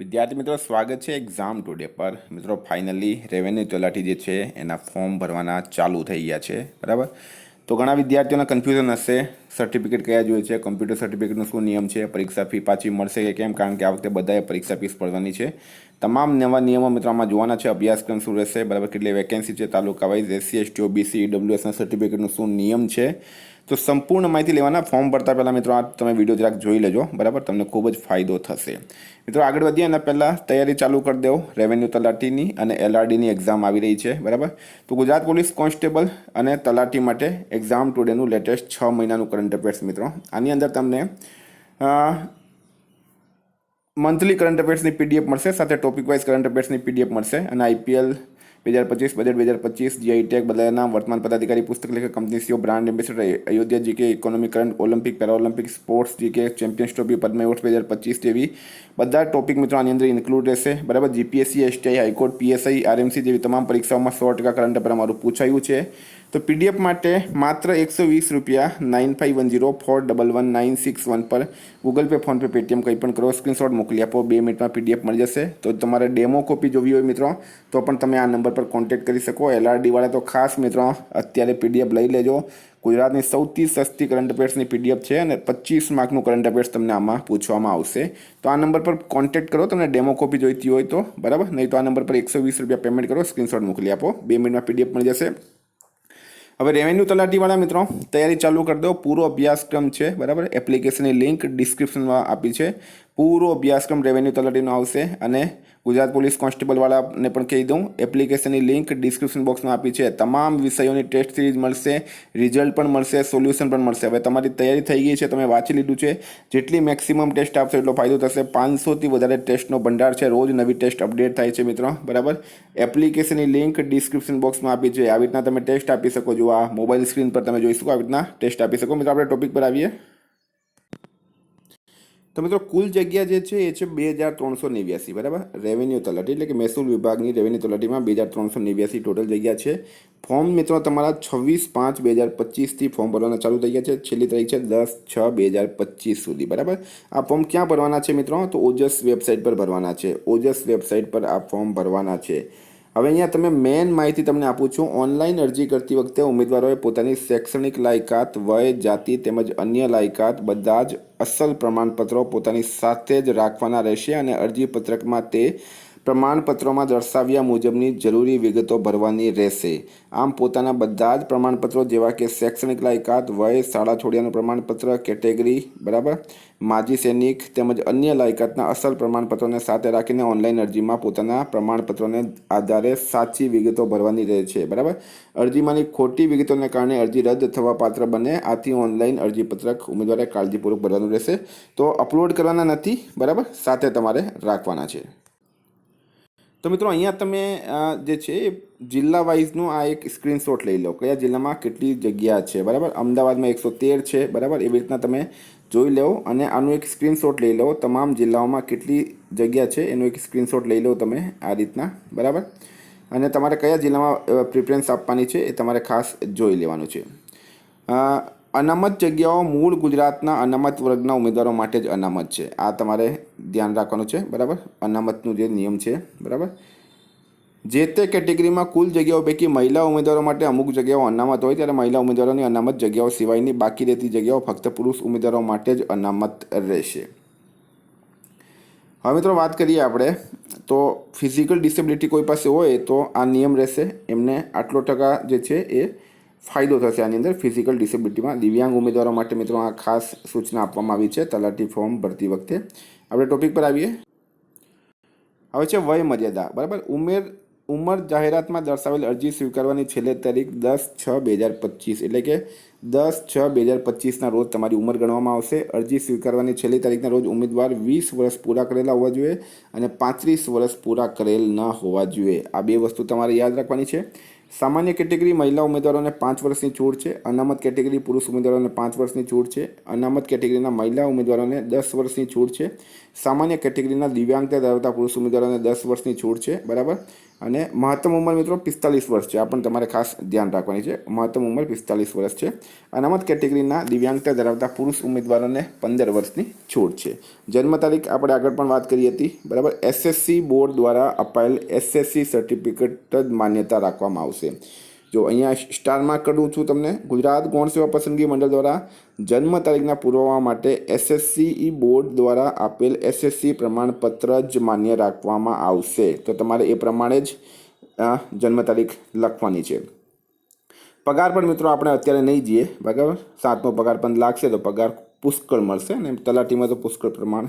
વિદ્યાર્થી મિત્રો, સ્વાગત છે એક્ઝામ ટુડે પર. મિત્રો, ફાઇનલી રેવન્યુ તલાટી જે છે એના ફોર્મ ભરવાના ચાલુ થઈ ગયા છે, બરાબર. તો ઘણા વિદ્યાર્થીઓને કન્ફ્યુઝન હશે, સર્ટિફિકેટ કયા જોઈએ છે, કમ્પ્યુટર સર્ટિફિકેટનો શું નિયમ છે, પરીક્ષા ફી પાછી મળશે કે કેમ, કારણ કે આ વખતે બધાએ પરીક્ષા ફીસ ભરવાની છે. તમામ નવા નિયમો મિત્રો આમાં જોવાના છે. અભ્યાસક્રમ શું રહેશે, બરાબર, કેટલી વેકેન્સી છે, તાલુકા વાઇઝ, એસસી એસટી ઓબીસી ઈડબ્લ્યુએસના સર્ટિફિકેટનો શું નિયમ છે, તો સંપૂર્ણ માહિતી લેવાના. ફોર્મ ભરતા પહેલાં મિત્રો આ તમે વિડીયો જરાક જોઈ લેજો, બરાબર, તમને ખૂબ જ ફાયદો થશે. મિત્રો, આગળ વધીએ એના પહેલાં તૈયારી ચાલુ કરી દો. રેવન્યુ તલાટીની અને એલઆરડીની એક્ઝામ આવી રહી છે, બરાબર. તો ગુજરાત પોલીસ કોન્સ્ટેબલ અને તલાટી માટે એક્ઝામ ટુડેનું લેટેસ્ટ 6 મહિનાનું કરંટ અફેર્સ મિત્રો. આની અંદર તમને મંથલી કરંટ અફેર્સની પીડીએફ મળશે, સાથે ટોપિક વાઇઝ કરંટ અફેર્સની પીડીએફ મળશે, અને આઈપીએલ 2025, બજેટ 2025, જીઆઈ ટેગ, બદલાયેલા વર્તમાન પદાધિકારી, પુસ્તક લેખક, company CEO, brand ambassador, Ayodhya GK, economy current, Olympic, Paralympic, sports GK, champions trophy, Padma award 2025 જેવી બધા ટોપિક મિત્રો આની અંદર ઇન્ક્લુડ રહેશે, બરાબર. GPSC, STI, high court, PSI, RMC જેવી તમામ પરીક્ષાઓમાં 100% કરંટ અફેર અમારું પૂછાયું છે. તો પીડીએફ માટે માત્ર 120 રૂપિયા 9510411961 પર ગૂગલ પે, ફોનપે, પેટીએમ કંઈ પણ કરો, સ્ક્રીનશોટ મોકલી આપો, 2 મિનિટમાં પીડીએફ મળી જશે. તો તમારે ડેમો કોપી જોવી હોય મિત્રો તો પણ તમે આ નંબર પર કોન્ટેક્ટ કરી શકો. એલઆરડી વાળા તો ખાસ મિત્રો અત્યારે પીડીએફ લઈ લેજો. ગુજરાતની સૌથી સસ્તી કરંટ અફેર્સની પીડીએફ છે અને 25 માર્કનું કરંટ અફેર્સ તમને આમાં પૂછવામાં આવશે. તો આ નંબર પર કોન્ટેક્ટ કરો તમને ડેમો કોપી જોઈતી હોય તો, બરાબર. નહીં તો આ નંબર પર 120 રૂપિયા પેમેન્ટ કરો, સ્ક્રીનશોટ મોકલી આપો, 2 મિનિટમાં પીડીએફ મળી જશે. હવે રેવન્યુ તલાટીવાળા મિત્રો તૈયારી ચાલુ કરી દો. પૂરો અભ્યાસક્રમ છે, બરાબર. એપ્લિકેશનની લિંક ડિસ્ક્રિપ્શનમાં આપી છે. પૂરો અભ્યાસક્રમ રેવન્યુ તલાટીનો આવશે. અને ગુજરાત પોલીસ કોન્સ્ટેબલવાળાને પણ કહી દઉં, એપ્લિકેશનની લિંક ડિસ્ક્રિપ્શન બોક્સમાં આપી છે. તમામ વિષયોની ટેસ્ટ સિરીઝ મળશે, રિઝલ્ટ પણ મળશે, સોલ્યુશન પણ મળશે. હવે તમારી તૈયારી થઈ ગઈ છે, તમે વાંચી લીધું છે, જેટલી મેક્સિમમ ટેસ્ટ આપશો એટલો ફાયદો થશે. 500થી વધારે ટેસ્ટનો ભંડાર છે, રોજ નવી ટેસ્ટ અપડેટ થાય છે મિત્રો, બરાબર. એપ્લિકેશનની લિંક ડિસ્ક્રિપ્શન બોક્સમાં આપી છે. આવી રીતના તમે ટેસ્ટ આપી શકો છો. આ મોબાઈલ સ્ક્રીન પર તમે જોઈ શકો, આવી રીતના ટેસ્ટ આપી શકો. મિત્રો, આપણે ટોપિક પર આવીએ. તો મિત્રો, કુલ જગ્યા જે છે એ છે 2389, બરાબર. રેવન્યુ તલાટી એટલે કે મહેસૂલ વિભાગની રેવન્યુ તલાટીમાં 2389 ટોટલ જગ્યા છે. ફોર્મ મિત્રો તમારા 26/5/2025થી ફોર્મ ભરવાના ચાલુ થઈ ગયા છે. છેલ્લી તારીખ છે 10/6/2025 સુધી, બરાબર. આ ફોર્મ ક્યાં ભરવાના છે મિત્રો? તો ઓજસ વેબસાઇટ પર ભરવાના છે. ઓજસ વેબસાઇટ પર આ ફોર્મ ભરવાના છે. હવે અહીંયા તમે મેઇન માહિતી તમને આપું છું. ઓનલાઈન અરજી કરતી વખતે ઉમેદવારોએ પોતાની શૈક્ષણિક લાયકાત, વય, જાતિ તેમજ અન્ય લાયકાત બધા જ અસલ પ્રમાણપત્રો પોતાની સાથે જ રાખવાના રહેશે અને અરજી પત્રકમાં તે પ્રમાણપત્રોમાં દર્શાવ્યા મુજબની જરૂરી વિગતો ભરવાની રહેશે. આમ પોતાના બધા જ પ્રમાણપત્રો જેવા કે શૈક્ષણિક લાયકાત, વય, શાળા છોડ્યાનું પ્રમાણપત્ર, કેટેગરી, બરાબર, માજી સૈનિક તેમજ અન્ય લાયકાતના અસલ પ્રમાણપત્રોને સાથે રાખીને ઓનલાઈન અરજીમાં પોતાના પ્રમાણપત્રોને આધારે સાચી વિગતો ભરવાની રહે છે, બરાબર. અરજીમાંની ખોટી વિગતોને કારણે અરજી રદ થવા પાત્ર બને. આથી ઓનલાઈન અરજીપત્રક ઉમેદવારે કાળજીપૂર્વક ભરવાનું રહેશે. તો અપલોડ કરવાના નથી, બરાબર, સાથે તમારે રાખવાના છે. તો મિત્રો, અહીંયા તમે જે છે જિલ્લા વાઇઝનું આ એક સ્ક્રીનશોટ લઈ લો. કયા જિલ્લામાં કેટલી જગ્યા છે, બરાબર. અમદાવાદમાં 113 છે, બરાબર. એવી રીતના તમે જોઈ લો અને આનું એક સ્ક્રીનશોટ લઈ લો. તમામ જિલ્લાઓમાં કેટલી જગ્યા છે એનો એક સ્ક્રીનશોટ લઈ લો તમે આ રીતના, બરાબર. અને તમારે કયા જિલ્લામાં પ્રિફરન્સ આપવાની છે એ તમારે ખાસ જોઈ લેવાનું છે. અનામત જગ્યાઓ મૂળ ગુજરાતના અનામત વર્ગના ઉમેદવારો માટે જ અનામત છે. આ તમારે ધ્યાન રાખવાનું છે, બરાબર. અનામતનું જે નિયમ છે, બરાબર. જે તે કેટેગરીમાં કુલ જગ્યાઓ પૈકી મહિલા ઉમેદવારો માટે અમુક જગ્યાઓ અનામત હોય ત્યારે મહિલા ઉમેદવારોની અનામત જગ્યાઓ સિવાયની બાકી રહેતી જગ્યાઓ ફક્ત પુરુષ ઉમેદવારો માટે જ અનામત રહેશે. હવે મિત્રો વાત કરીએ આપણે તો ફિઝિકલ ડિસેબિલિટી કોઈ પાસે હોય તો આ નિયમ રહેશે. એમને આટલો ટકા જે છે એ ફાયદો થશે આની અંદર ફિઝિકલ ડિસેબિલિટીમાં. દિવ્યાંગ ઉમેદવારો માટે મિત્રો આ ખાસ સૂચના આપવામાં આવી છે તલાટી ફોર્મ ભરતી વખતે. આપણે ટોપિક પર આવીએ. હવે છે વય મર્યાદા, બરાબર. ઉંમર જાહેરાતમાં દર્શાવેલ અરજી સ્વીકારવાની છેલ્લી તારીખ 10/6/2025 એટલે કે 10/6/2025ના રોજ તમારી ઉંમર ગણવામાં આવશે. અરજી સ્વીકારવાની છેલ્લી તારીખના રોજ ઉમેદવાર 20 વર્ષ પૂરા કરેલા હોવા જોઈએ અને 35 વર્ષ પૂરા કરેલ ન હોવા જોઈએ. આ બે વસ્તુ તમારે યાદ રાખવાની છે. સામાન્ય કેટેગરી મહિલા ઉમેદવારોને 5 વર્ષની છૂટ છે. અનામત કેટેગરી પુરુષ ઉમેદવારોને 5 વર્ષની છૂટ છે. અનામત કેટેગરીના મહિલા ઉમેદવારોને 10 વર્ષની છૂટ છે. સામાન્ય કેટેગરીના દિવ્યાંગતા ધરાવતા પુરુષ ઉમેદવારોને 10 વર્ષની છૂટ છે, બરાબર. અને મહત્તમ ઉંમર મિત્રો 45 વર્ષ છે. આ પણ તમારે ખાસ ધ્યાન રાખવાની છે. મહત્તમ ઉંમર 45 વર્ષ છે. અનામત કેટેગરીના દિવ્યાંગતા ધરાવતા પુરુષ ઉમેદવારોને 15 વર્ષની છૂટ છે. જન્મ તારીખ આપણે આગળ પણ વાત કરી હતી, બરાબર. એસએસસી બોર્ડ દ્વારા અપાયેલ એસએસસી સર્ટિફિકેટ જ માન્યતા રાખવામાં આવશે. જો અહીંયા સ્ટારમાં કરું છું તમને, ગુજરાત ગૌણ સેવા પસંદગી મંડળ દ્વારા જન્મ તારીખના પુરાવા માટે એસએસસી બોર્ડ દ્વારા આપેલ એસએસસી પ્રમાણપત્ર જ માન્ય રાખવામાં આવશે. તો તમારે એ પ્રમાણે જ જન્મ તારીખ લખવાની છે. પગાર પણ મિત્રો આપણે અત્યારે નહીં જઈએ, બરાબર. 7મો પગાર પણ લાગશે તો પગાર પુષ્કળ મળશે અને તલાટીમાં તો પુષ્કળ પ્રમાણ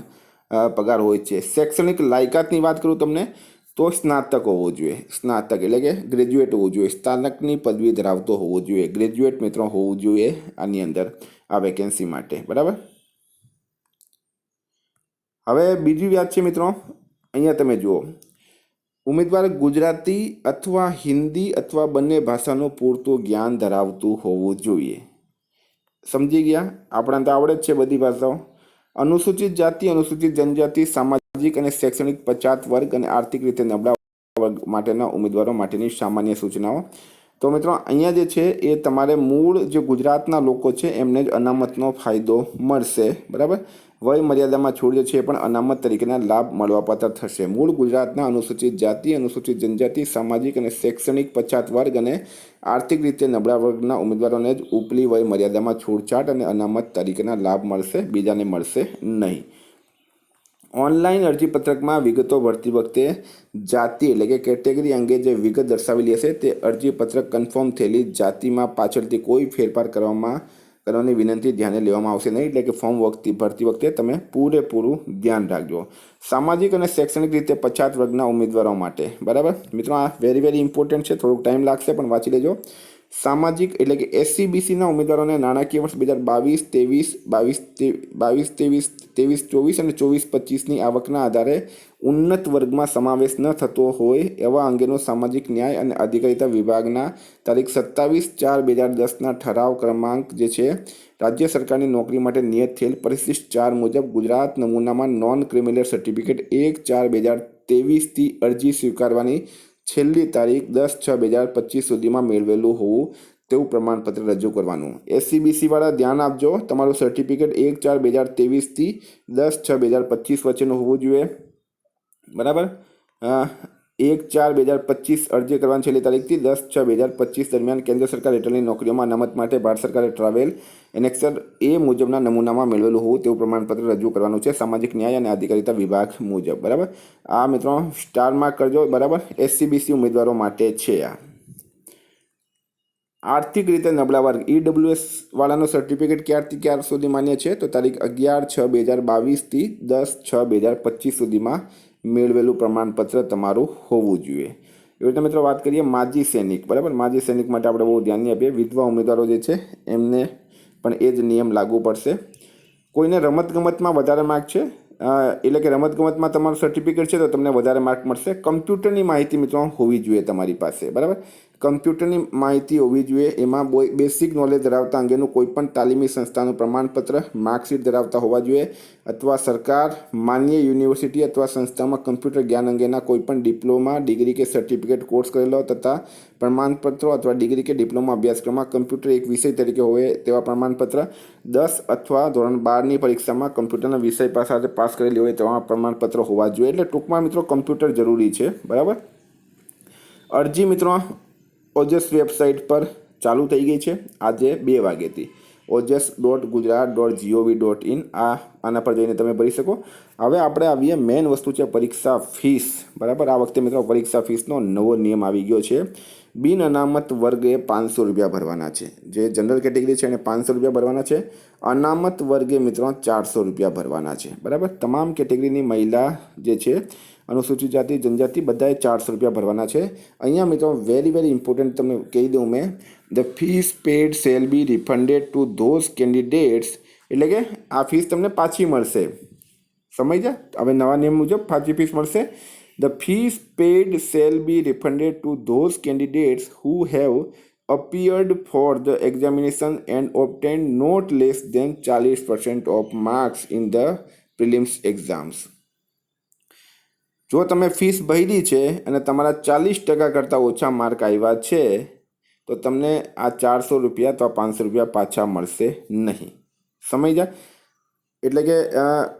પગાર હોય છે. શૈક્ષણિક લાયકાતની વાત કરું તમને તો સ્નાતક હોવો જોઈએ. સ્નાતક એટલે કે ગ્રેજ્યુએટ હોવું જોઈએ. સ્નાતકની પદવી ધરાવતો હોવો જોઈએ. ગ્રેજ્યુએટ મિત્રો હોવું જોઈએ આની અંદર આ વેકેન્સી માટે, બરાબર. હવે બીજી વાત છે મિત્રો, અહીંયા તમે જુઓ, ઉમેદવાર ગુજરાતી અથવા હિન્દી અથવા બંને ભાષાનું પૂરતું જ્ઞાન ધરાવતું હોવું જોઈએ. સમજી ગયા? આપણા તો આવડે જ છે બધી ભાષાઓ. અનુસૂચિત જાતિ, અનુસૂચિત જનજાતિ, સામાજિક અને શૈક્ષણિક પછાત વર્ગ અને આર્થિક રીતે નબળા વર્ગ માટેના ઉમેદવારો માટેની સામાન્ય સૂચનાઓ. તો મિત્રો અહીંયા જે છે એ તમારે મૂળ જે ગુજરાતના લોકો છે એમને જ અનામતનો ફાયદો મળશે, બરાબર. વય મર્યાદામાં છૂટ જે છે એ પણ અનામત તરીકેના લાભ મળવાપાત્ર થશે. મૂળ ગુજરાતના અનુસૂચિત જાતિ, અનુસૂચિત જનજાતિ, સામાજિક અને શૈક્ષણિક પછાત વર્ગ અને આર્થિક રીતે નબળા વર્ગના ઉમેદવારોને જ ઉપલી વય મર્યાદામાં છૂટછાટ અને અનામત તરીકેના લાભ મળશે, બીજાને મળશે નહીં. ઓનલાઈન અરજીપત્રકમાં વિગતો ભરતી વખતે જાતિ એટલે કે કેટેગરી અંગે જે વિગત દર્શાવેલી હશે તે અરજીપત્રક કન્ફર્મ થયેલી જાતિમાં પાછળથી કોઈ ફેરફાર કરવાની વિનંતી ધ્યાને લેવામાં આવશે નહીં. એટલે કે ફોર્મ ભરતી વખતે તમે પૂરેપૂરું ધ્યાન રાખજો. સામાજિક અને શૈક્ષણિક રીતે પછાત વર્ગના ઉમેદવારો માટે, બરાબર મિત્રો, આ વેરી ઇમ્પોર્ટન્ટ છે. થોડોક ટાઈમ લાગશે પણ વાંચી લેજો. સામાજિક એટલે કે SC/BCના ઉમેદવારોને નાણાકીય વર્ષ 2022-23 અને 24-25ની આવકના આધારે ઉન્નત વર્ગમાં સમાવેશ ન થતો હોય એવા અંગેનો સામાજિક ન્યાય અને અધિકારિતા વિભાગના તારીખ 27/4/2010ના ઠરાવ ક્રમાંક જે છે રાજ્ય સરકારની નોકરી માટે નિયત થયેલ પરિશિષ્ટ 4 મુજબ ગુજરાત નમૂનામાં નોન ક્રિમિનલ સર્ટિફિકેટ 1/4/2023થી અરજી સ્વીકારવાની છેલ્લી તારીખ 10/6/2025 સુધીમાં મેળવેલું હોવું તેવું પ્રમાણપત્ર રજૂ કરવાનું. SC/BC વાળા ધ્યાન આપજો, તમારું સર્ટિફિકેટ 1/4/2023થી 10/6/2025 વચ્ચેનું હોવું જોઈએ, બરાબર. 1/4/2025 અરજી કરવાની છેલ્લી તારીખથી 10/6/2025 દરમિયાન કેન્દ્ર સરકાર હેઠળની નોકરીઓમાં અનામત માટે ભારત સરકારે ટ્રાવેલ એનેક્સર એ મુજબના નમૂનામાં મેળવેલું હોવું તેવું પ્રમાણપત્ર રજૂ કરવાનું છે સામાજિક ન્યાય અને અધિકારિતા વિભાગ મુજબ, બરાબર. આ મિત્રો સ્ટાર માર્ક કરજો, બરાબર. SC/BC ઉમેદવારો માટે છે આ. આર્થિક રીતે નબળા વર્ગ EWS વાળાનો સર્ટિફિકેટ ક્યારથી ક્યાર સુધી માન્ય છે તો તારીખ 11/6/2022થી 10/6/2025 સુધીમાં મેળવેલું પ્રમાણપત્ર તમારું હોવું જોઈએ. એવી રીતે મિત્રો વાત કરીએ માજી સૈનિક, બરાબર. માજી સૈનિક માટે આપણે બહુ ધ્યાન નહીં આપીએ. વિધવા ઉમેદવારો જે છે એમને પણ એ જ નિયમ લાગુ પડશે. કોઈને રમતગમતમાં વધારે માર્ક છે એટલે કે રમતગમતમાં તમારું સર્ટિફિકેટ છે તો તમને વધારે માર્ક મળશે. કમ્પ્યુટરની માહિતી મિત્રો હોવી જોઈએ તમારી પાસે, બરાબર. કમ્પ્યુટરની માહિતી હોવી જોઈએ. એમાં બેસિક નોલેજ ધરાવતા અંગેનું કોઈપણ તાલીમી સંસ્થાનું પ્રમાણપત્ર માર્કશીટ ધરાવતા હોવા જોઈએ અથવા સરકાર માન્ય યુનિવર્સિટી અથવા સંસ્થામાં કમ્પ્યુટર જ્ઞાન અંગેના કોઈપણ ડિપ્લોમા, ડિગ્રી કે સર્ટિફિકેટ કોર્સ કરેલો તથા પ્રમાણપત્રો અથવા ડિગ્રી કે ડિપ્લોમા અભ્યાસક્રમમાં કમ્પ્યુટર એક વિષય તરીકે હોય તેવા પ્રમાણપત્ર, 10 અથવા ધોરણ 12ની પરીક્ષામાં કમ્પ્યુટરના વિષય સાથે પાસ કરેલી હોય તેવા પ્રમાણપત્ર હોવા જોઈએ. એટલે ટૂંકમાં મિત્રો કમ્પ્યુટર જરૂરી છે, બરાબર. અરજી મિત્રો ઓજસ વેબસાઇટ પર ચાલુ થઈ ગઈ છે આજે 2 વાગ્યાથી. ojas.gujarat.gov.in આના પર જઈને તમે ભરી શકો. હવે આપણે આવીએ મેઇન વસ્તુ છે પરીક્ષા ફીસ, બરાબર. આ વખતે મિત્રો પરીક્ષા ફીસનો નવો નિયમ આવી ગયો છે. બિન અનામત વર્ગે 500 રૂપિયા ભરવાના છે. જે જનરલ કેટેગરી છે એને 500 રૂપિયા ભરવાના છે. અનામત વર્ગે મિત્રો 400 રૂપિયા ભરવાના છે, બરાબર. તમામ કેટેગરીની મહિલા જે છે અનુસૂચિત જાતિ, જનજાતિ બધાએ 400 રૂપિયા ભરવાના છે. અહીંયા મિત્રો વેરી ઇમ્પોર્ટન્ટ તમને કહી દઉં મેં, the fees paid shall be refunded to those candidates, એટલે કે આ ફીસ તમને પાછી મળશે, સમજ્યા? હવે નવા નિયમ મુજબ પાછી ફીસ મળશે. The fees paid shall be refunded to those candidates who have appeared for the examination and obtained not less than 40% of marks in the prelims exams. જો તમે ફીસ ભરી છે અને તમારા 40% કરતાં ઓછા માર્ક આવ્યા છે તો તમને આ 400 રૂપિયા તો 500 રૂપિયા પાછા મળશે નહીં. સમજ્યા? એટલે કે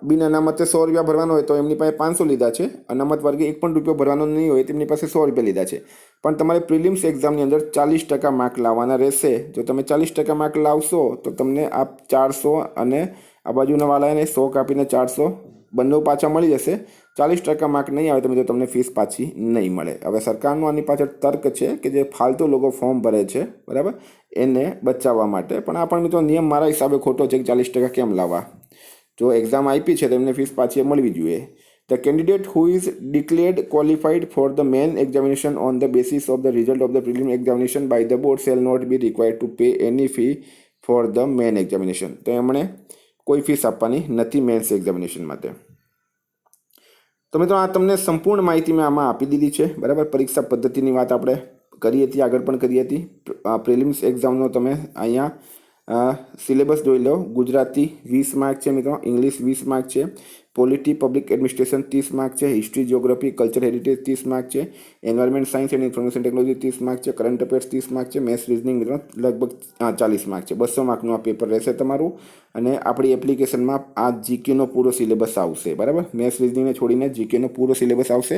બિન અનામતે 100 રૂપિયા ભરવાનો હોય તો એમની પાસે 500 લીધા છે, અનામત વર્ગે 1 પણ રૂપિયો ભરવાનો નહીં હોય તેમની પાસે 100 રૂપિયા લીધા છે. પણ તમારે પ્રિલિમ્સ એક્ઝામની અંદર 40% માર્ક લાવવાના રહેશે. જો તમે 40% માર્ક લાવશો તો તમને આ 400 અને આ બાજુના વાળાને 100 કાપીને 400 બંને પાછા મળી જશે. 40% માર્ક નહીં આવે તો મિત્રો તમને ફીસ પાછી નહીં મળે. હવે સરકારનો આની પાછળ તર્ક છે કે જે ફાલતુ લોકો ફોર્મ ભરે છે, બરાબર, એને બચાવવા માટે. પણ આ પણ મિત્રો નિયમ મારા હિસાબે ખોટો છે કે 40% કેમ લાવવા. જો એક્ઝામ આપી છે તો એમને ફીસ પાછી મળવી જોઈએ. The candidate who is declared qualified for the main examination on the basis of the result of the prelim examination by the board shall not be required to pay any fee for the main examination. તો એમણે કોઈ fees આપવાની નથી men's examination માટે. તો મિત્રો આ તમને સંપૂર્ણ માહિતી મેં આમાં આપી દીધી છે, બરાબર. પરીક્ષા પદ્ધતિની વાત આપણે કરી હતી, આગળ પણ કરી હતી. પ્રિલિમ્સ એક્ઝામનો તમે અહીંયા સિલેબસ જોઈ લો. ગુજરાતી 20 માર્ક છે મિત્રો, ઇંગ્લિશ 20 માર્ક છે, પોલિટી પબ્લિક એડમિનિસ્ટ્રેશન 30 માર્ક છે, history geography culture heritage 30 mark છે, environment science and information technology 30 mark છે, કરંટ અફેર્સ 30 માર્ક છે, મેથ્સ રિઝનિંગ મિત્રો લગભગ 40 માર્ક છે. 200 માર્કનું આ પેપર રહેશે તમારું. અને આપણી એપ્લિકેશનમાં આ જીકેનો પૂરો સિલેબસ આવશે, બરાબર. મેથ્સ રિઝનિંગને છોડીને જીકેનો પૂરો સિલેબસ આવશે.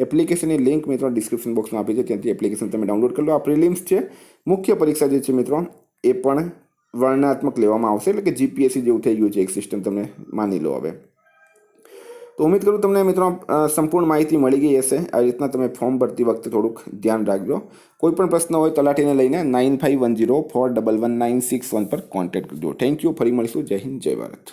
એપ્લિકેશનની લિંક મિત્રો ડિસ્ક્રિપ્શન બોક્સમાં આપી છે, ત્યાંથી એપ્લિકેશન તમે ડાઉનલોડ કરી લો. આ પ્રિલિમ્સ છે, મુખ્ય પરીક્ષા જે છે મિત્રો એ પણ વર્ણનાત્મક લેવામાં આવશે, એટલે કે જીપીએસસી જેવું થઈ ગયું છે એક સિસ્ટમ, તમે માની લો. હવે તો ઉમ્મીદ કરું તમને મિત્રો સંપૂર્ણ માહિતી મળી ગઈ હશે. આ રીતના તમે ફોર્મ ભરતી વખતે થોડુંક ધ્યાન રાખજો. કોઈ પણ પ્રશ્ન હોય તલાટીને લઈને 9510411961 પર કોન્ટેક્ટ કરજો. Thank you. ફરી મળીશું. જય હિન્દ, જય ભારત.